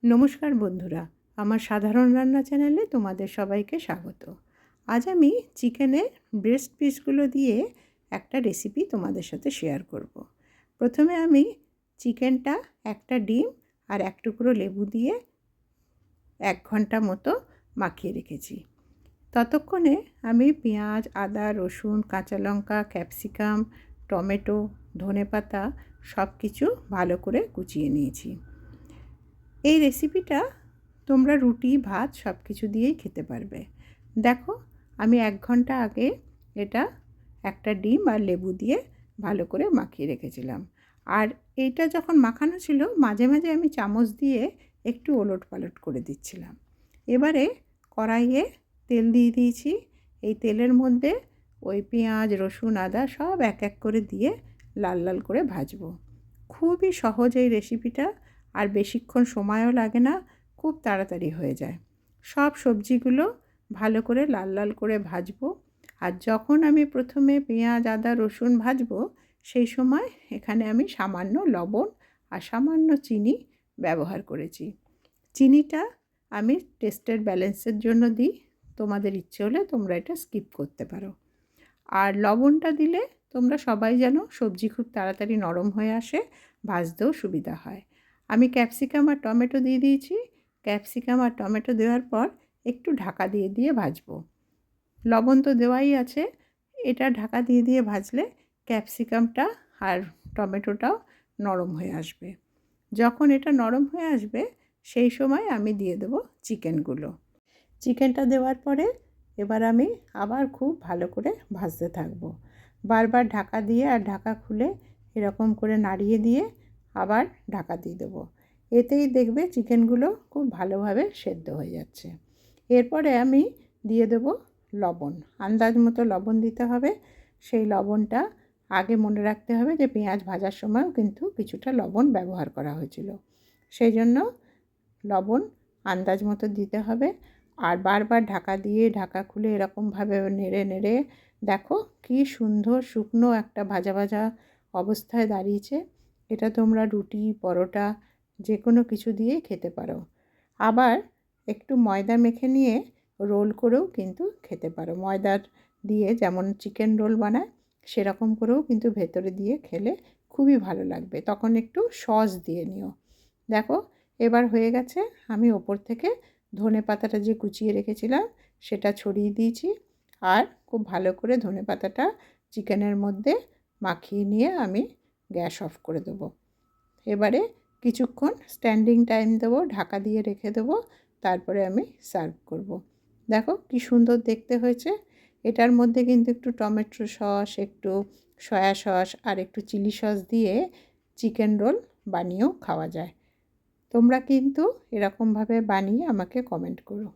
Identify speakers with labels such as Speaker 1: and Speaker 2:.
Speaker 1: নমস্কার বন্ধুরা, আমার সাধারণ রান্না চ্যানেলে তোমাদের সবাইকে স্বাগত। আজ আমি চিকেনের ব্রেস্ট পিসগুলো দিয়ে একটা রেসিপি তোমাদের সাথে শেয়ার করব। প্রথমে আমি চিকেনটা একটা ডিম আর এক টুকরো লেবু দিয়ে 1 ঘন্টা মতো মাখিয়ে রেখেছি। ততক্ষণে আমি পেঁয়াজ, আদা, রসুন, কাঁচা লঙ্কা, ক্যাপসিকাম, টমেটো, ধনেপাতা সব কিছু ভালো করে কুচিয়ে নিয়েছি। এই রেসিপিটা তোমরা রুটি, ভাত সব কিছু দিয়েই খেতে পারবে। দেখো, আমি 1 ঘন্টা আগে এটা একটা ডিম আর লেবু দিয়ে ভালো করে মাখিয়ে রেখেছিলাম। আর এইটা যখন মাখানো ছিল, মাঝে মাঝে আমি চামচ দিয়ে একটু ওলটপালট করে দিচ্ছিলাম। এবারে কড়াইয়ে তেল দিয়ে দিয়েছি। এই তেলের মধ্যে ওই পেঁয়াজ, রসুন, আদা সব এক এক করে দিয়ে লাল লাল করে ভাজবো। খুবই সহজ এই রেসিপিটা, আর বেশিক্ষণ সময়ও লাগে না, খুব তাড়াতাড়ি হয়ে যায়। সব সবজিগুলো ভালো করে লাল লাল করে ভাজবো। আর যখন আমি প্রথমে পেঁয়াজ, আদা, রসুন ভাজবো, সেই সময় এখানে আমি সামান্য লবণ আর সামান্য চিনি ব্যবহার করেছি। চিনিটা আমি টেস্টের ব্যালেন্সের জন্য দিই, তোমাদের ইচ্ছে হলে তোমরা এটা স্কিপ করতে পারো। আর লবণটা দিলে তোমরা সবাই জানো, সবজি খুব তাড়াতাড়ি নরম হয়ে আসে, ভাজতেও সুবিধা হয়। আমি ক্যাপসিকাম আর টমেটো দিয়ে দিয়েছি। ক্যাপসিকাম আর টমেটো দেওয়ার পর একটু ঢাকা দিয়ে দিয়ে ভাজবো। লবণ তো দেওয়াই আছে, এটা ঢাকা দিয়ে দিয়ে ভাজলে ক্যাপসিকামটা আর টমেটোটাও নরম হয়ে আসবে। যখন এটা নরম হয়ে আসবে, সেই সময় আমি দিয়ে দেবো চিকেনগুলো। চিকেনটা দেওয়ার পরে এবার আমি আবার খুব ভালো করে ভাজতে থাকবো। বারবার ঢাকা দিয়ে আর ঢাকা খুলে এরকম করে নাড়িয়ে দিয়ে আবার ঢাকা দিয়ে দেবো। এতেই দেখবে চিকেনগুলো খুব ভালোভাবে সেদ্ধ হয়ে যাচ্ছে। এরপরে আমি দিয়ে দেবো লবণ। আন্দাজ মতো লবণ দিতে হবে। সেই লবণটা আগে মনে রাখতে হবে যে পেঁয়াজ ভাজার সময়ও কিন্তু কিছুটা লবণ ব্যবহার করা হয়েছিল, সেই জন্য লবণ আন্দাজ মতো দিতে হবে। আর বারবার ঢাকা দিয়ে ঢাকা খুলে এরকমভাবে নেড়ে নেড়ে দেখো কি সুন্দর শুকনো একটা ভাজা ভাজা অবস্থায় দাঁড়িয়েছে। এটা তোমরা রুটি, পরোটা যে কোনো কিছু দিয়েই খেতে পারো। আবার একটু ময়দা মেখে নিয়ে রোল করেও কিন্তু খেতে পারো। ময়দার দিয়ে যেমন চিকেন রোল বানায় সেরকম করেও কিন্তু ভেতরে দিয়ে খেলে খুবই ভালো লাগবে। তখন একটু সস দিয়ে নিও। দেখো, এবার হয়ে গেছে। আমি ওপর থেকে ধনেপাতাটা যে কুচিয়ে রেখেছিলাম সেটা ছড়িয়ে দিয়েছি। আর খুব ভালো করে ধনেপাতাটা চিকেনের মধ্যে মাখিয়ে নিয়ে আমি গ্যাস অফ করে দেবো। এবারে কিছুক্ষণ স্ট্যান্ডিং টাইম দেবো, ঢাকা দিয়ে রেখে দেবো, তারপরে আমি সার্ভ করব। দেখো কি সুন্দর দেখতে হয়েছে। এটার মধ্যে কিন্তু একটু টমেটো সস, একটু সয়া সস আর একটু চিলি সস দিয়ে চিকেন রোল বানিয়েও খাওয়া যায়। তোমরা কিন্তু এরকমভাবে বানিয়ে আমাকে কমেন্ট করো।